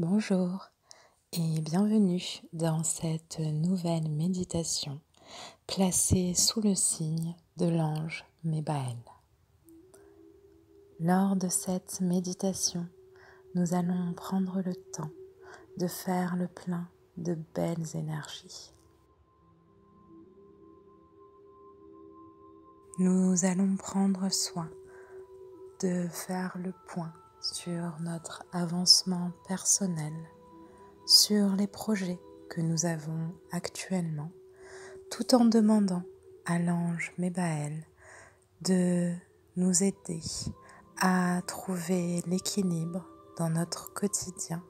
Bonjour et bienvenue dans cette nouvelle méditation placée sous le signe de l'ange Mébaël. Lors de cette méditation, nous allons prendre le temps de faire le plein de belles énergies. Nous allons prendre soin de faire le point sur notre avancement personnel, sur les projets que nous avons actuellement, tout en demandant à l'ange Mébaël de nous aider à trouver l'équilibre dans notre quotidien,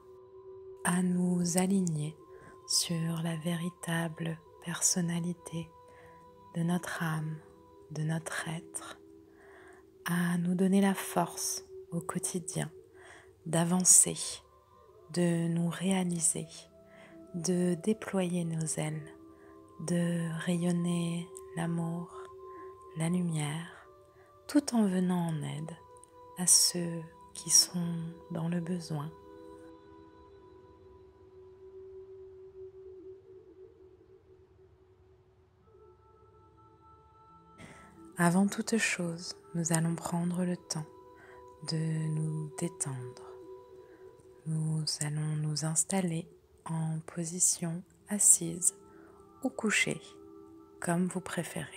à nous aligner sur la véritable personnalité de notre âme, de notre être, à nous donner la force au quotidien d'avancer, de nous réaliser, de déployer nos ailes, de rayonner l'amour, la lumière, tout en venant en aide à ceux qui sont dans le besoin. Avant toute chose, nous allons prendre le temps de nous détendre. Nous allons nous installer en position assise ou couchée, comme vous préférez.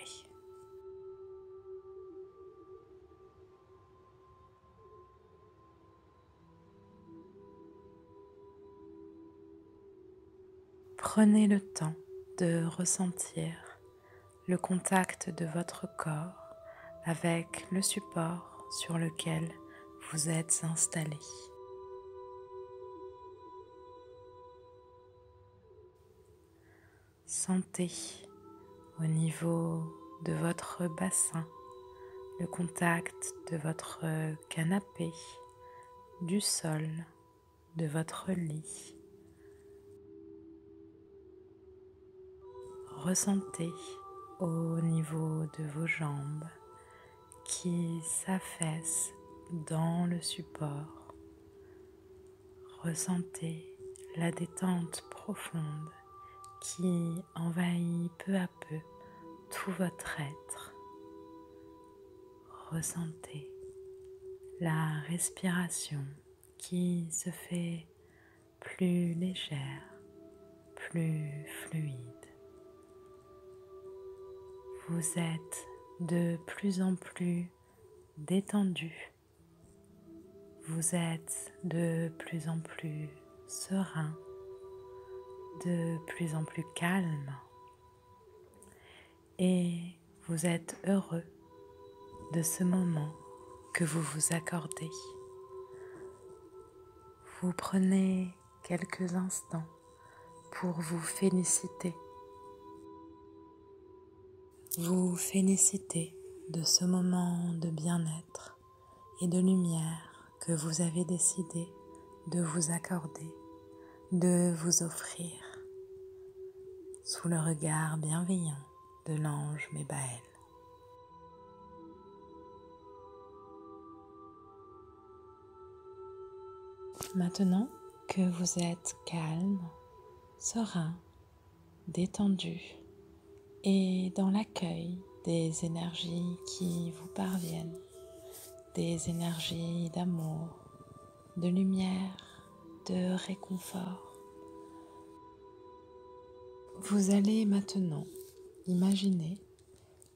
Prenez le temps de ressentir le contact de votre corps avec le support sur lequel vous êtes installé. Sentez au niveau de votre bassin le contact de votre canapé, du sol, de votre lit. Ressentez au niveau de vos jambes qui s'affaissent dans le support. Ressentez la détente profonde qui envahit peu à peu tout votre être. Ressentez la respiration qui se fait plus légère, plus fluide. Vous êtes de plus en plus détendu. Vous êtes de plus en plus serein, de plus en plus calme et vous êtes heureux de ce moment que vous vous accordez. Vous prenez quelques instants pour vous féliciter. Vous félicitez de ce moment de bien-être et de lumière que vous avez décidé de vous accorder, de vous offrir, sous le regard bienveillant de l'ange Mébaël. Maintenant que vous êtes calme, serein, détendu et dans l'accueil des énergies qui vous parviennent, des énergies d'amour, de lumière, de réconfort, vous allez maintenant imaginer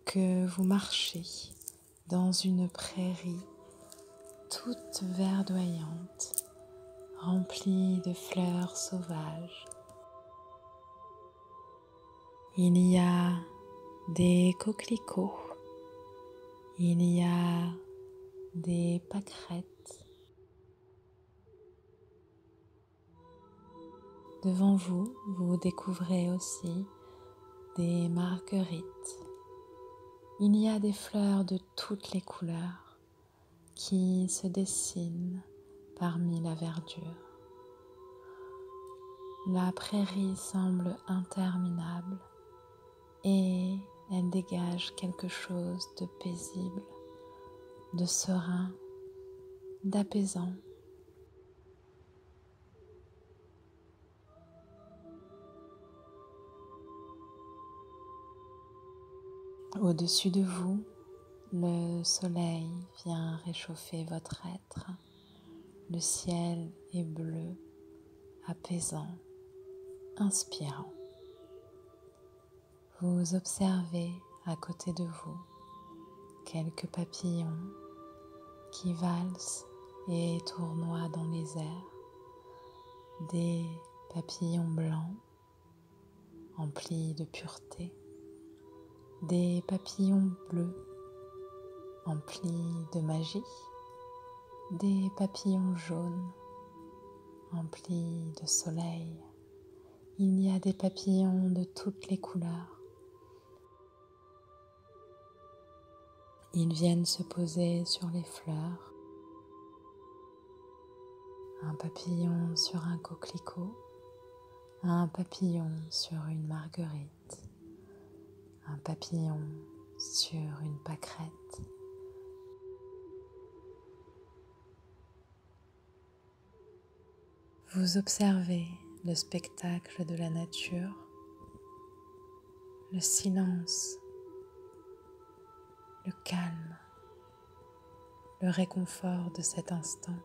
que vous marchez dans une prairie toute verdoyante, remplie de fleurs sauvages. Il y a des coquelicots, il y a des pâquerettes. Devant vous, vous découvrez aussi des marguerites. Il y a des fleurs de toutes les couleurs qui se dessinent parmi la verdure. La prairie semble interminable et elle dégage quelque chose de paisible, de serein, d'apaisant. Au-dessus de vous, le soleil vient réchauffer votre être. Le ciel est bleu, apaisant, inspirant. Vous observez à côté de vous quelques papillons qui valsent et tournoient dans les airs. Des papillons blancs emplis de pureté. Des papillons bleus emplis de magie. Des papillons jaunes emplis de soleil. Il y a des papillons de toutes les couleurs. Ils viennent se poser sur les fleurs. Un papillon sur un coquelicot, un papillon sur une marguerite, un papillon sur une pâquerette. Vous observez le spectacle de la nature, le silence, le calme, le réconfort de cet instant.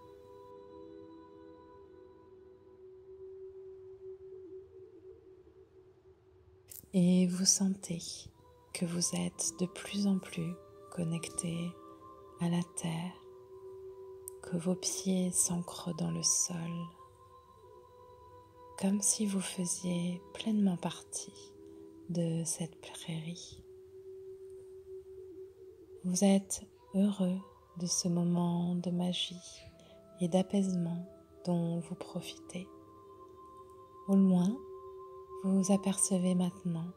Et vous sentez que vous êtes de plus en plus connecté à la terre, que vos pieds s'ancrent dans le sol, comme si vous faisiez pleinement partie de cette prairie. Vous êtes heureux de ce moment de magie et d'apaisement dont vous profitez. Au loin, vous apercevez maintenant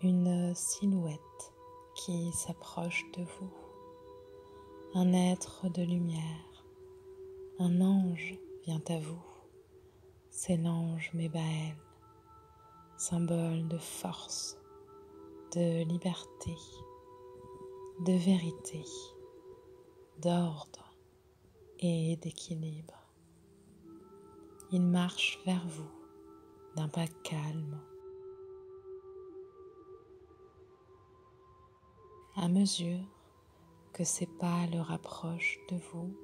une silhouette qui s'approche de vous. Un être de lumière, un ange vient à vous. C'est l'ange Mébaël, symbole de force, de liberté, de vérité, d'ordre et d'équilibre. Il marche vers vous d'un pas calme. À mesure que ses pas le rapprochent de vous,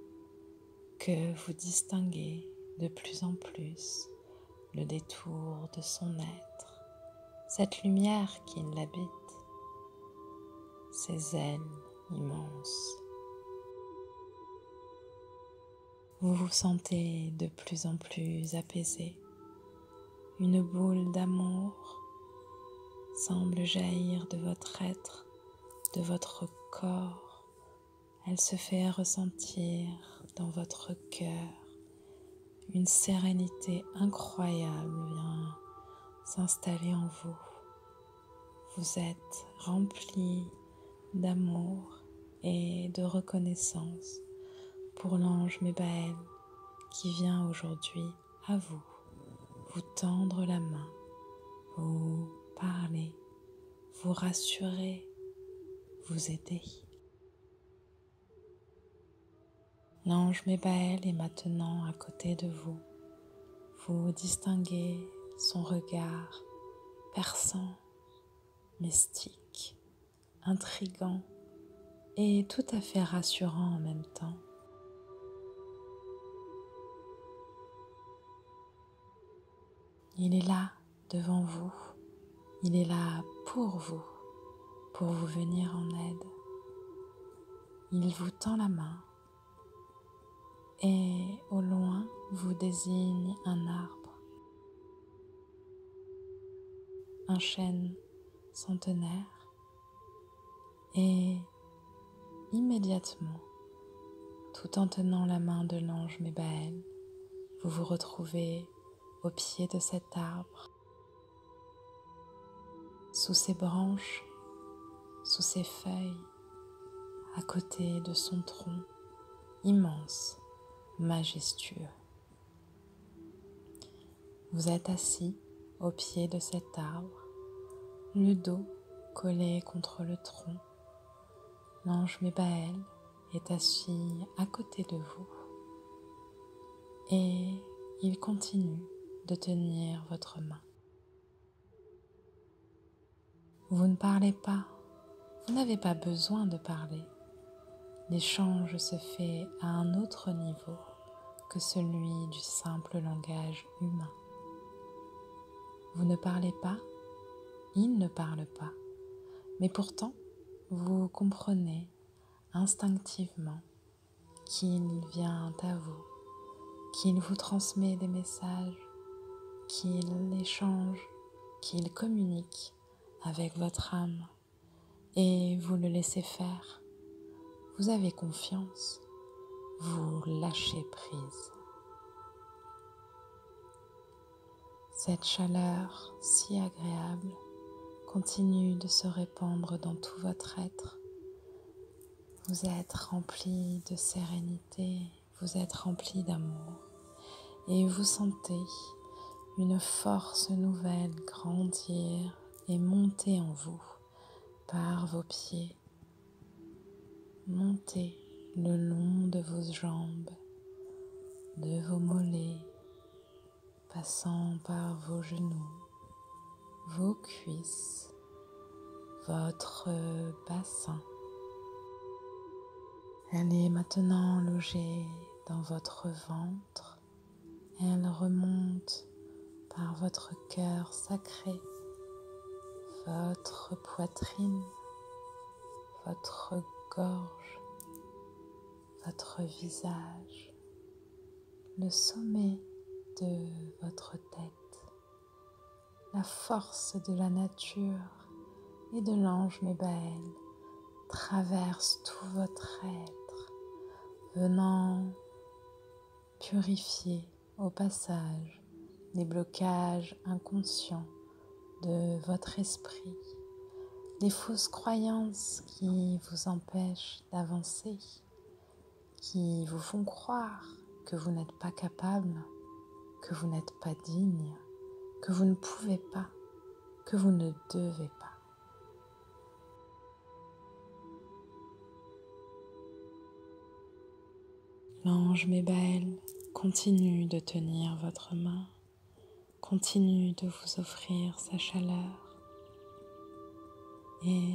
que vous distinguez de plus en plus le détour de son être, cette lumière qui l'habite, ses ailes immenses. Vous vous sentez de plus en plus apaisé. Une boule d'amour semble jaillir de votre être, de votre corps. Elle se fait ressentir dans votre cœur. Une sérénité incroyable vient s'installer en vous. Vous êtes rempli d'amour et de reconnaissance pour l'ange Mébaël qui vient aujourd'hui à vous, vous tendre la main, vous parler, vous rassurer, vous aider. L'ange Mébaël est maintenant à côté de vous. Vous distinguez son regard perçant, mystique, intrigant et tout à fait rassurant en même temps. Il est là devant vous, il est là pour vous venir en aide. Il vous tend la main et au loin vous désigne un arbre, un chêne centenaire et immédiatement, tout en tenant la main de l'ange Mébaël, vous vous retrouvez au pied de cet arbre, sous ses branches, sous ses feuilles, à côté de son tronc immense, majestueux. Vous êtes assis au pied de cet arbre, le dos collé contre le tronc. L'ange Mébaël est assis à côté de vous et il continue de tenir votre main. Vous ne parlez pas, Vous n'avez pas besoin de parler. L'échange se fait à un autre niveau que celui du simple langage humain. Vous ne parlez pas, il ne parle pas, mais pourtant, vous comprenez instinctivement qu'il vient à vous, qu'il vous transmet des messages, qu'il échange, qu'il communique avec votre âme et vous le laissez faire. Vous avez confiance, vous lâchez prise. Cette chaleur si agréable continue de se répandre dans tout votre être. Vous êtes rempli de sérénité, vous êtes rempli d'amour et vous sentez une force nouvelle grandir et monter en vous par vos pieds. Montez le long de vos jambes, de vos mollets, passant par vos genoux, vos cuisses, votre bassin. Elle est maintenant logée dans votre ventre. Elle remonte par votre cœur sacré, votre poitrine, votre gorge, votre visage, le sommet de votre tête. La force de la nature et de l'ange Mébaël traverse tout votre être, venant purifier au passage les blocages inconscients de votre esprit, les fausses croyances qui vous empêchent d'avancer, qui vous font croire que vous n'êtes pas capable, que vous n'êtes pas digne, que vous ne pouvez pas, que vous ne devez pas. L'ange Mébaël continue de tenir votre main, continue de vous offrir sa chaleur et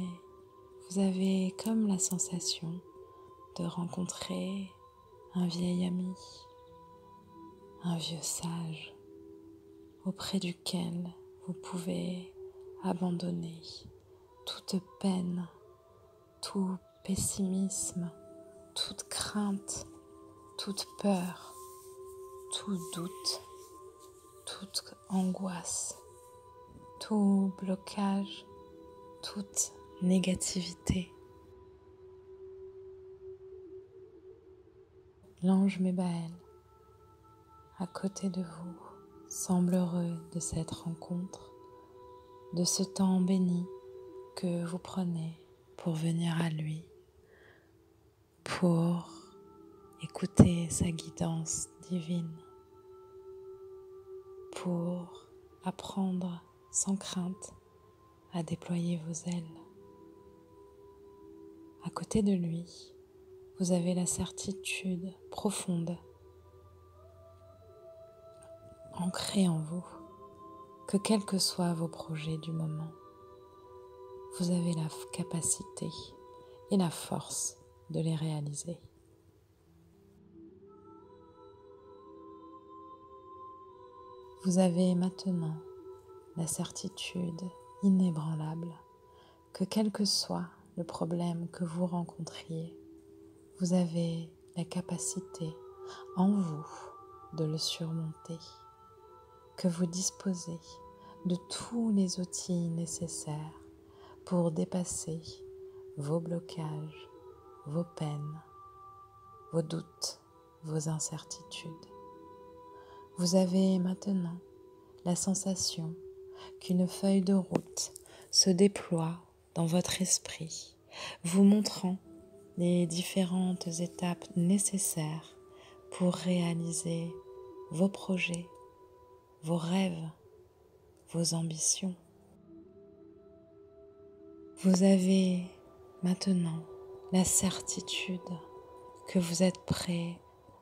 vous avez comme la sensation de rencontrer un vieil ami, un vieux sage auprès duquel vous pouvez abandonner toute peine, tout pessimisme, toute crainte, toute peur, tout doute, toute angoisse, tout blocage, toute négativité. L'ange Mébaël, à côté de vous, semble heureux de cette rencontre, de ce temps béni que vous prenez pour venir à lui, pour écouter sa guidance divine, pour apprendre sans crainte à déployer vos ailes. À côté de lui, vous avez la certitude profonde, ancrée en vous, que quels que soient vos projets du moment, vous avez la capacité et la force de les réaliser. Vous avez maintenant la certitude inébranlable que quel que soit le problème que vous rencontriez, vous avez la capacité en vous de le surmonter, que vous disposez de tous les outils nécessaires pour dépasser vos blocages, vos peines, vos doutes, vos incertitudes. Vous avez maintenant la sensation qu'une feuille de route se déploie dans votre esprit, vous montrant les différentes étapes nécessaires pour réaliser vos projets, vos rêves, vos ambitions. Vous avez maintenant la certitude que vous êtes prêt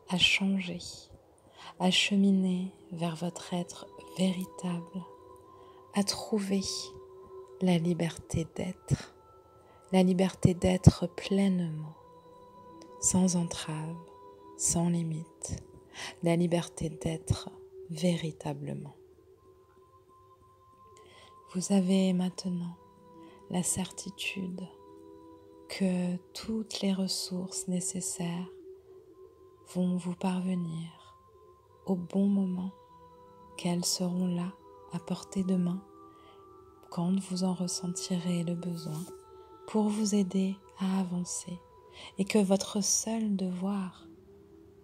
à changer, à cheminer vers votre être véritable, à trouver la liberté d'être, la liberté d'être pleinement, sans entrave, sans limite, la liberté d'être véritablement. Vous avez maintenant la certitude que toutes les ressources nécessaires vont vous parvenir au bon moment, qu'elles seront là à portée de main quand vous en ressentirez le besoin pour vous aider à avancer et que votre seul devoir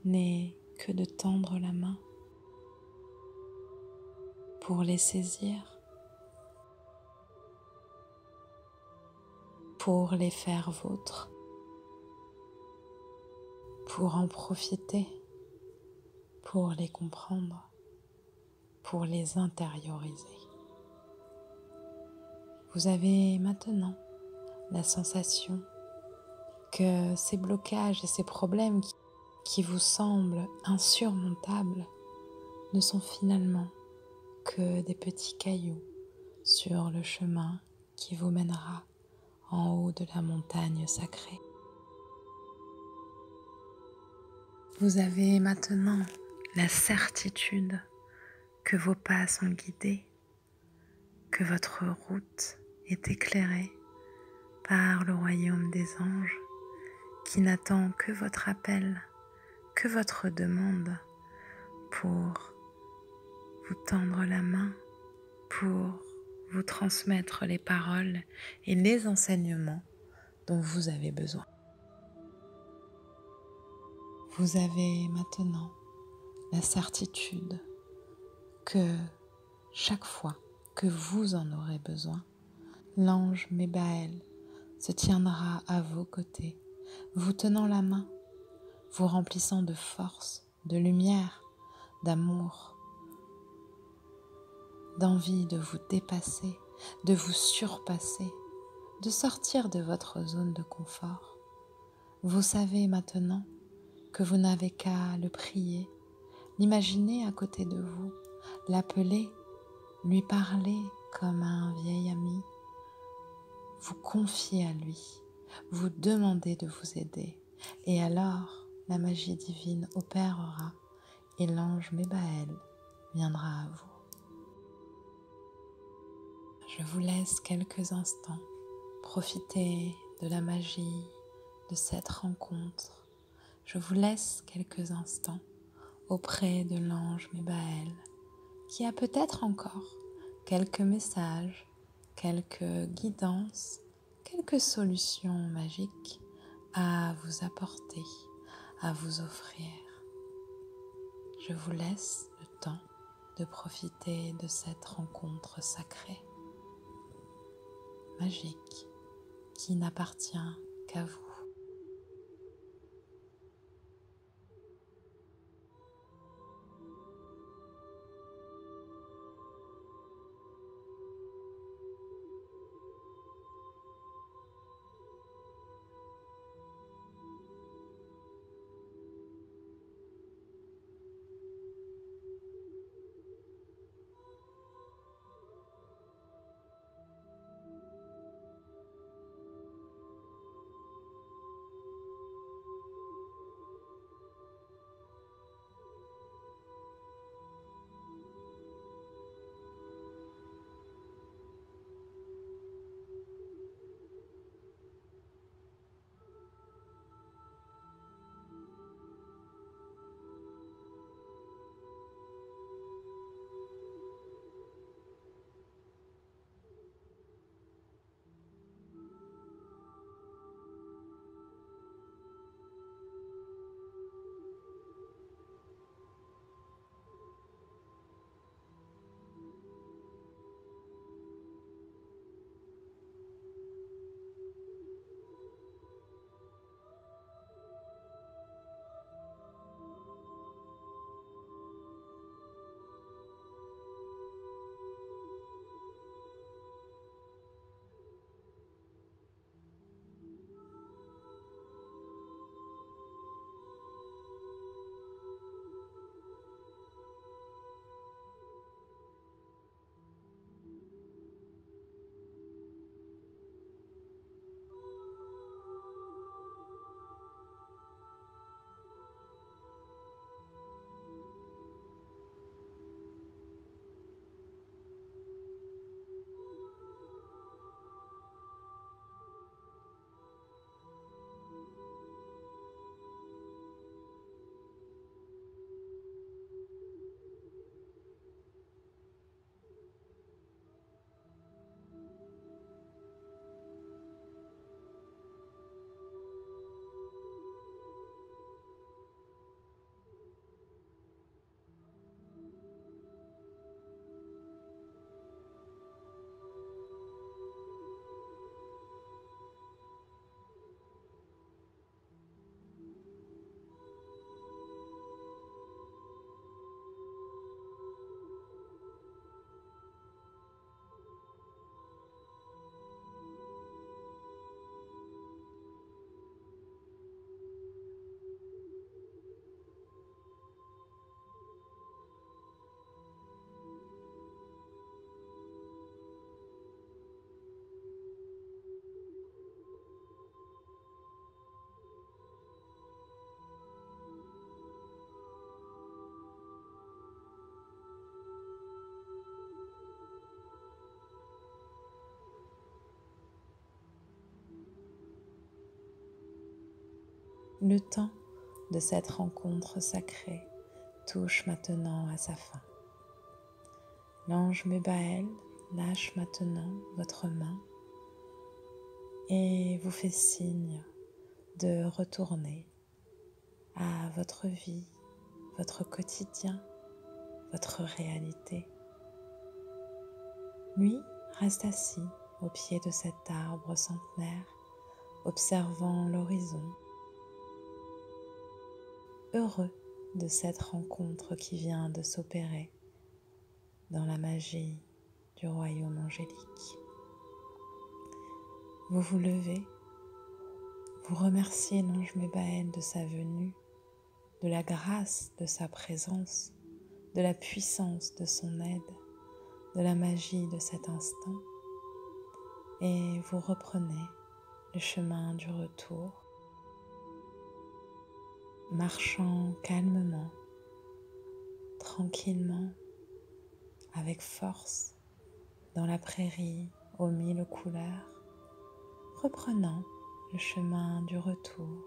n'est que de tendre la main pour les saisir, pour les faire vôtres, pour en profiter, pour les comprendre, pour les intérioriser. Vous avez maintenant la sensation que ces blocages et ces problèmes qui vous semblent insurmontables ne sont finalement que des petits cailloux sur le chemin qui vous mènera en haut de la montagne sacrée. Vous avez maintenant la certitude que vos pas sont guidés, que votre route est éclairée par le royaume des anges qui n'attend que votre appel, que votre demande pour vous tendre la main, pour vous transmettre les paroles et les enseignements dont vous avez besoin. Vous avez maintenant la certitude que chaque fois que vous en aurez besoin, l'ange Mébaël se tiendra à vos côtés, vous tenant la main, vous remplissant de force, de lumière, d'amour, d'envie de vous dépasser, de vous surpasser, de sortir de votre zone de confort. Vous savez maintenant que vous n'avez qu'à le prier, l'imaginer à côté de vous, l'appeler, lui parler comme à un vieil ami, vous confier à lui, vous demander de vous aider, et alors la magie divine opérera et l'ange Mébaël viendra à vous. Je vous laisse quelques instants profiter de la magie de cette rencontre. Je vous laisse quelques instants auprès de l'ange Mébaël qui a peut-être encore quelques messages, quelques guidances, quelques solutions magiques à vous apporter, à vous offrir. Je vous laisse le temps de profiter de cette rencontre sacrée, magique, qui n'appartient qu'à vous. le temps de cette rencontre sacrée touche maintenant à sa fin. L'ange Mébaël lâche maintenant votre main et vous fait signe de retourner à votre vie, votre quotidien, votre réalité. Lui reste assis au pied de cet arbre centenaire, observant l'horizon, heureux de cette rencontre qui vient de s'opérer dans la magie du royaume angélique. Vous vous levez, vous remerciez l'ange Mébaël de sa venue, de la grâce de sa présence, de la puissance de son aide, de la magie de cet instant, et vous reprenez le chemin du retour, marchant calmement, tranquillement, avec force, dans la prairie aux mille couleurs, reprenant le chemin du retour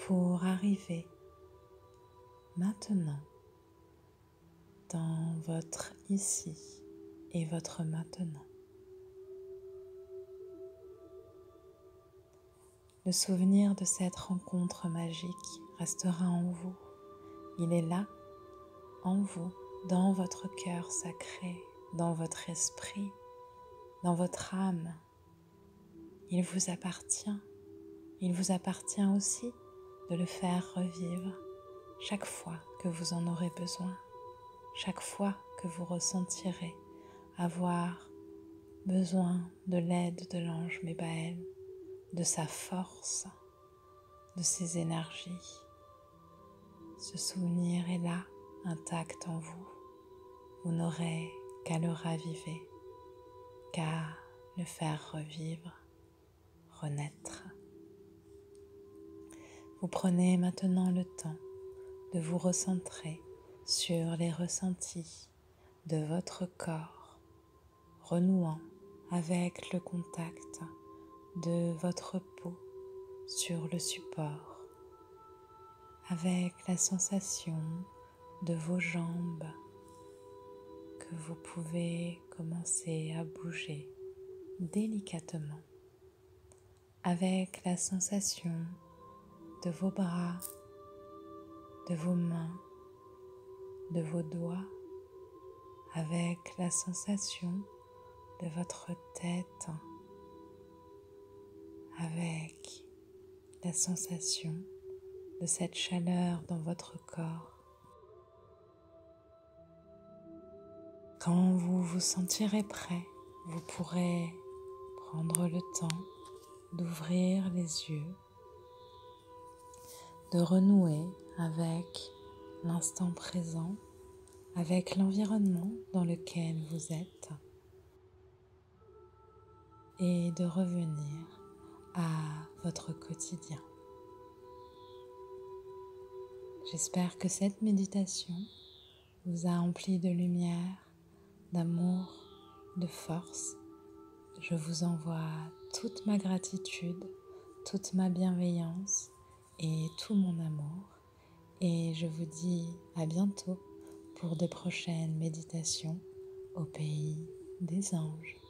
pour arriver maintenant dans votre ici et votre maintenant. Le souvenir de cette rencontre magique restera en vous. Il est là, en vous, dans votre cœur sacré, dans votre esprit, dans votre âme. Il vous appartient. Il vous appartient aussi de le faire revivre chaque fois que vous en aurez besoin, chaque fois que vous ressentirez avoir besoin de l'aide de l'ange Mébaël, de sa force, de ses énergies. Ce souvenir est là, intact en vous. Vous n'aurez qu'à le raviver, qu'à le faire revivre, renaître. Vous prenez maintenant le temps de vous recentrer sur les ressentis de votre corps, renouant avec le contact de votre peau sur le support, avec la sensation de vos jambes que vous pouvez commencer à bouger délicatement, avec la sensation de vos bras, de vos mains, de vos doigts, avec la sensation de votre tête, avec la sensation de cette chaleur dans votre corps. Quand vous vous sentirez prêt, vous pourrez prendre le temps d'ouvrir les yeux, de renouer avec l'instant présent, avec l'environnement dans lequel vous êtes et de revenir à votre quotidien. J'espère que cette méditation vous a empli de lumière, d'amour, de force. Je vous envoie toute ma gratitude, toute ma bienveillance et tout mon amour. Et je vous dis à bientôt pour de prochaines méditations au pays des anges.